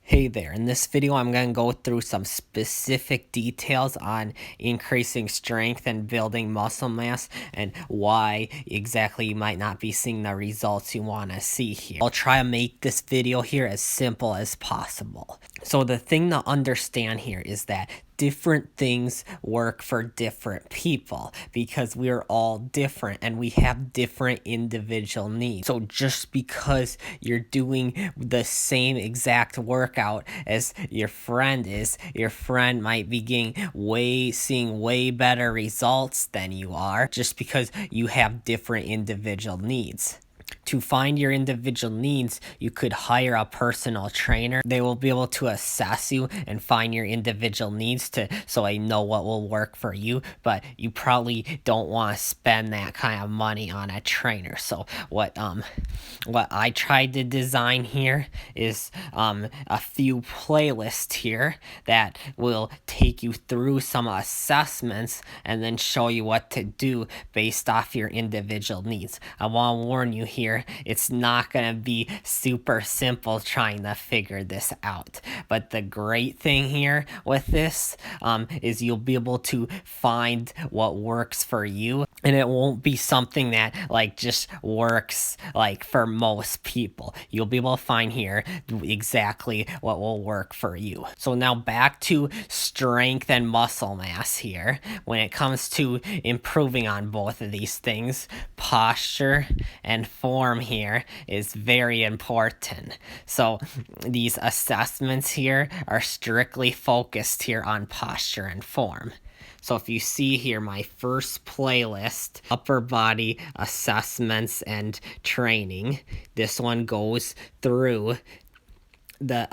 Hey there, in this video I'm going to go through some specific details on increasing strength and building muscle mass and why exactly you might not be seeing the results you want to see here. I'll try to make this video here as simple as possible. So the thing to understand here is that different things work for different people because we're all different and we have different individual needs. So just because you're doing the same exact workout as your friend is, your friend might be seeing way better results than you are just because you have different individual needs. To find your individual needs, you could hire a personal trainer. They will be able to assess you and find your individual needs so I know what will work for you, but you probably don't want to spend that kind of money on a trainer. So what I tried to design here is a few playlists here that will take you through some assessments and then show you what to do based off your individual needs. I want to warn you here, it's not going to be super simple trying to figure this out. But the great thing here with this is you'll be able to find what works for you, and it won't be something that just works for most people. You'll be able to find here exactly what will work for you. So now back to strength and muscle mass here. When it comes to improving on both of these things, posture and form here is very important. So these assessments here are strictly focused here on posture and form. So if you see here, my first playlist, upper body assessments and training, this one goes through the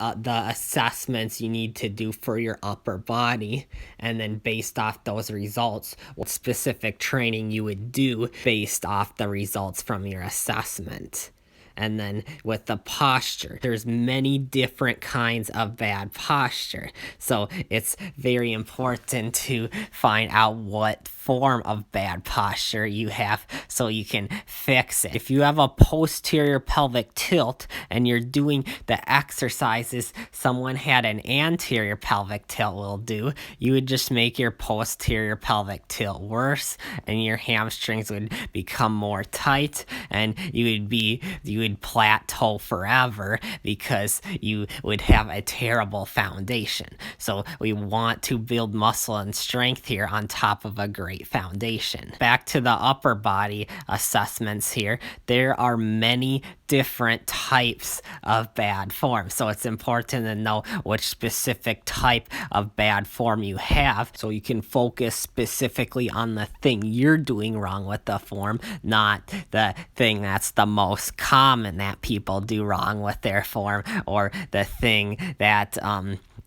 assessments you need to do for your upper body, and then based off those results, what specific training you would do based off the results from your assessment. And then with the posture, there's many different kinds of bad posture. So it's very important to find out what form of bad posture you have so you can fix it. If you have a posterior pelvic tilt and you're doing the exercises someone had an anterior pelvic tilt will do, you would just make your posterior pelvic tilt worse and your hamstrings would become more tight and you would plateau forever because you would have a terrible foundation. So we want to build muscle and strength here on top of a great foundation. Back to the upper body assessments here, there are many different types of bad form. So it's important to know which specific type of bad form you have so you can focus specifically on the thing you're doing wrong with the form, not the thing that's the most common that people do wrong with their form or the thing that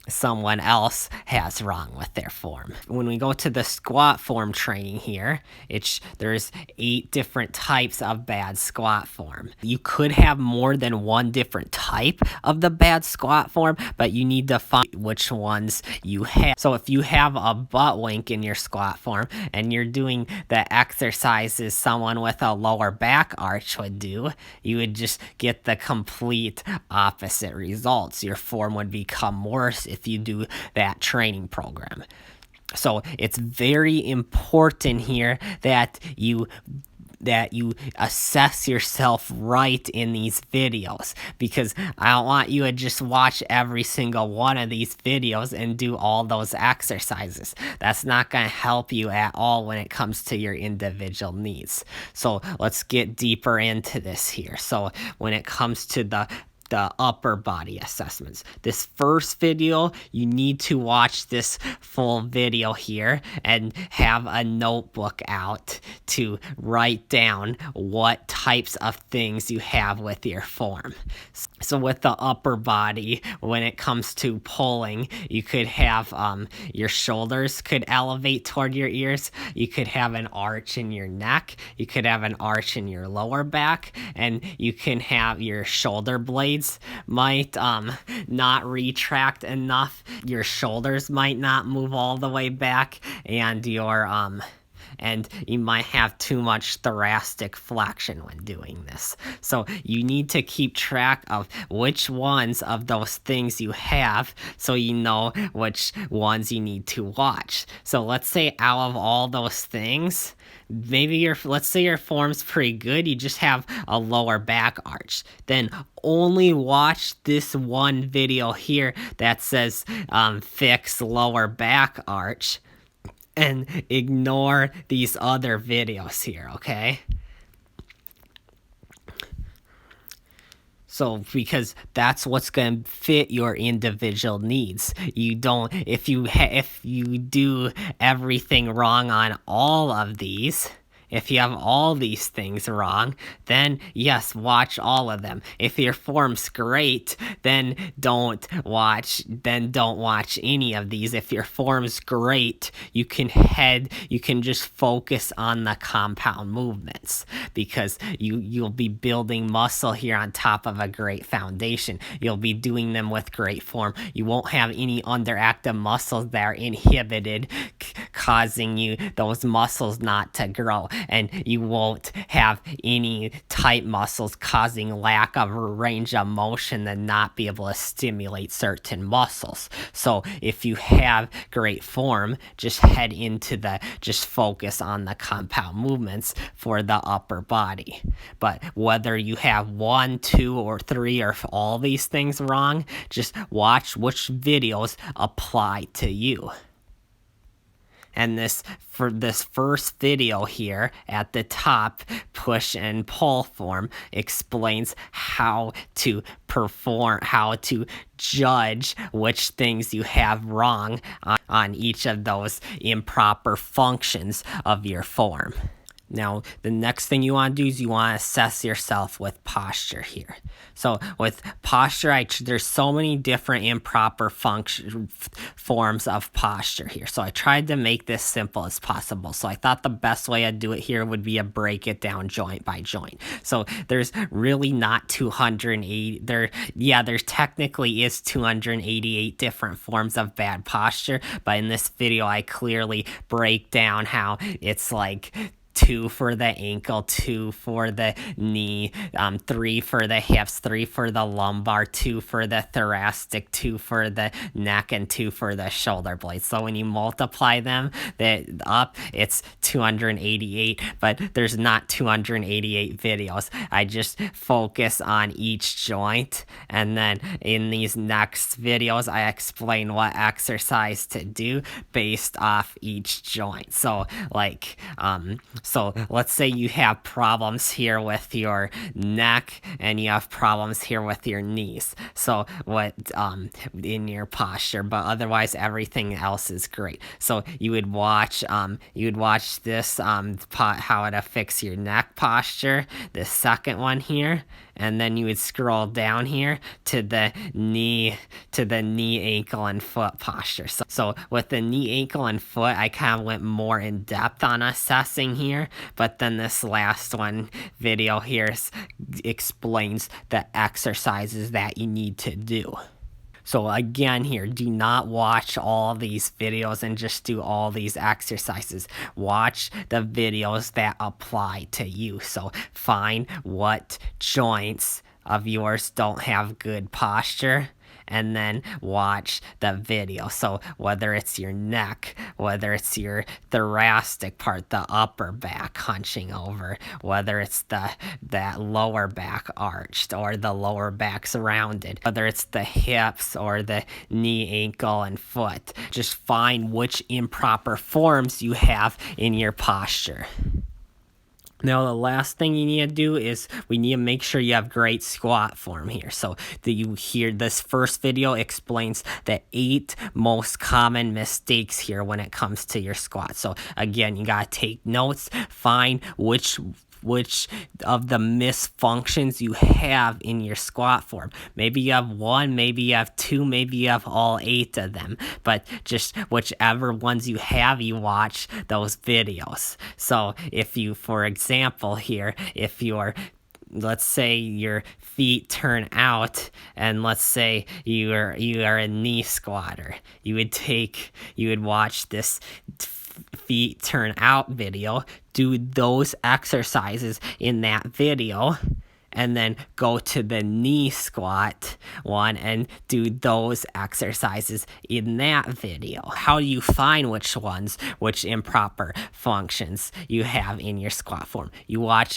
someone else has wrong with their form. When we go to the squat form training here, there's 8 different types of bad squat form. You could have more than one different type of the bad squat form, but you need to find which ones you have. So if you have a butt wink in your squat form and you're doing the exercises someone with a lower back arch would do, you would just get the complete opposite results. Your form would become worse if you do that training program. So it's very important here that you assess yourself right in these videos, because I don't want you to just watch every single one of these videos and do all those exercises. That's not going to help you at all when it comes to your individual needs. So let's get deeper into this here. So when it comes to the upper body assessments, this first video, you need to watch this full video here and have a notebook out to write down what types of things you have with your form. So with the upper body, when it comes to pulling, you could have your shoulders could elevate toward your ears. You could have an arch in your neck. You could have an arch in your lower back, and you can have your shoulder blades might not retract enough. Your shoulders might not move all the way back, and your and you might have too much thoracic flexion when doing this. So you need to keep track of which ones of those things you have so you know which ones you need to watch. So let's say out of all those things, maybe let's say your form's pretty good, you just have a lower back arch. Then only watch this one video here that says fix lower back arch and ignore these other videos here, okay? So, because that's what's going to fit your individual needs. You don't, if you do everything wrong on all of these, if you have all these things wrong, then yes, watch all of them. If your form's great, then don't watch any of these. If your form's great, you can just focus on the compound movements, because you'll be building muscle here on top of a great foundation. You'll be doing them with great form. You won't have any underactive muscles that are inhibited, causing you those muscles not to grow. And you won't have any tight muscles causing lack of range of motion and not be able to stimulate certain muscles. So if you have great form, just just focus on the compound movements for the upper body. But whether you have 1, 2, or 3 or all these things wrong, just watch which videos apply to you. And for this first video here at the top, push and pull form, explains how to judge which things you have wrong on each of those improper functions of your form. Now, the next thing you want to do is you want to assess yourself with posture here. So with posture, there's so many different improper forms of posture here. So I tried to make this simple as possible. So I thought the best way I'd do it here would be to break it down joint by joint. So there's really not 280. There technically is 288 different forms of bad posture, but in this video I clearly break down how it's like 2 for the ankle, 2 for the knee, 3 for the hips, 3 for the lumbar, 2 for the thoracic, 2 for the neck, and 2 for the shoulder blades. So when you multiply them up, it's 288, but there's not 288 videos. I just focus on each joint, and then in these next videos, I explain what exercise to do based off each joint. So so let's say you have problems here with your neck and you have problems here with your knees. So in your posture, but otherwise everything else is great. So you would watch this how it affects your neck posture, the second one here, and then you would scroll down here to the knee, ankle, and foot posture. So with the knee, ankle, and foot, I kind of went more in depth on assessing here, but then this last video here explains the exercises that you need to do. So again here, do not watch all these videos and just do all these exercises. Watch the videos that apply to you. So find what joints of yours don't have good posture, and then watch the video. So whether it's your neck, whether it's your thoracic part, the upper back hunching over, whether it's that lower back arched or the lower back's rounded, whether it's the hips or the knee, ankle, and foot, just find which improper forms you have in your posture. Now, the last thing you need to do is we need to make sure you have great squat form here. So this first video explains the 8 most common mistakes here when it comes to your squat. So again, you got to take notes, find which of the misfunctions you have in your squat form. Maybe you have 1, maybe you have 2, maybe you have all 8 of them, but just whichever ones you have, you watch those videos. So if you, for example here, let's say your feet turn out, and let's say you are a knee squatter, you would watch this feet turn out video, do those exercises in that video, and then go to the knee squat one and do those exercises in that video. How do you find which improper functions you have in your squat form? You watch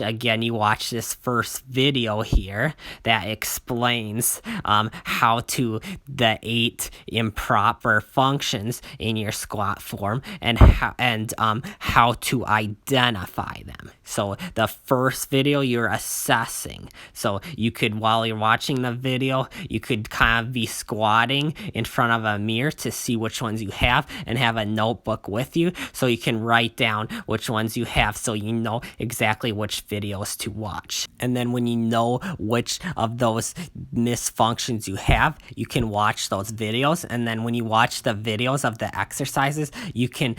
this first video here that explains the 8 improper functions in your squat form and how to identify them. So the first video, you're assessing. So you could, while you're watching the video, you could kind of be squatting in front of a mirror to see which ones you have and have a notebook with you so you can write down which ones you have so you know exactly which videos to watch. And then when you know which of those misfunctions you have, you can watch those videos. And then when you watch the videos of the exercises, you can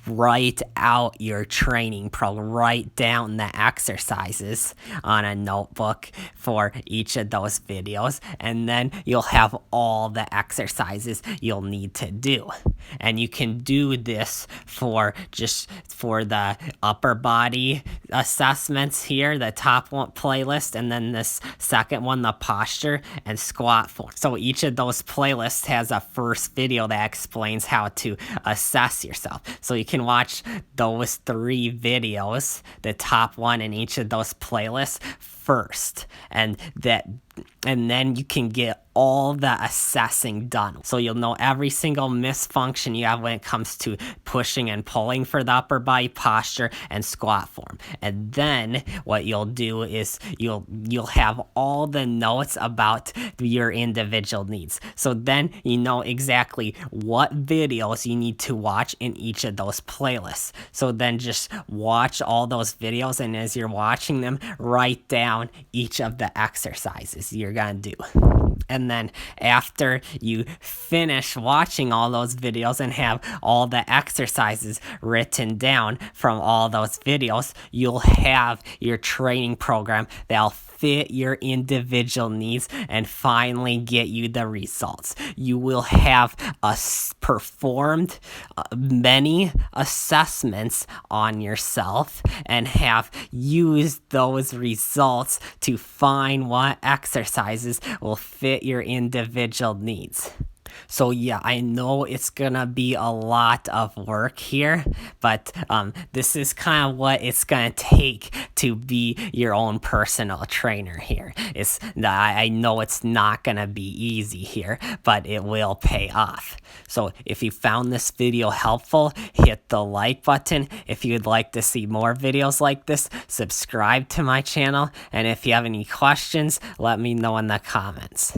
write out your training program, write down the exercises on a notebook for each of those videos, and then you'll have all the exercises you'll need to do. And you can do this for the upper body assessments here, the top one playlist, and then this second one, the posture and squat form. So each of those playlists has a first video that explains how to assess yourself. So you can watch those 3 videos, the top one in each of those playlists first, and then you can get all the assessing done. So you'll know every single misfunction you have when it comes to pushing and pulling for the upper body posture and squat form. And then what you'll do is you'll have all the notes about your individual needs. So then you know exactly what videos you need to watch in each of those playlists. So then just watch all those videos, and as you're watching them, write down each of the exercises you're gonna do. And then after you finish watching all those videos and have all the exercises written down from all those videos, you'll have your training program that'll fit your individual needs and finally get you the results. You will have performed many assessments on yourself and have used those results to find what exercises will fit your individual needs. So yeah, I know it's gonna be a lot of work here, but this is kind of what it's gonna take to be your own personal trainer here. I know it's not gonna be easy here, but it will pay off. So if you found this video helpful, hit the like button. If you'd like to see more videos like this, subscribe to my channel. And if you have any questions, let me know in the comments.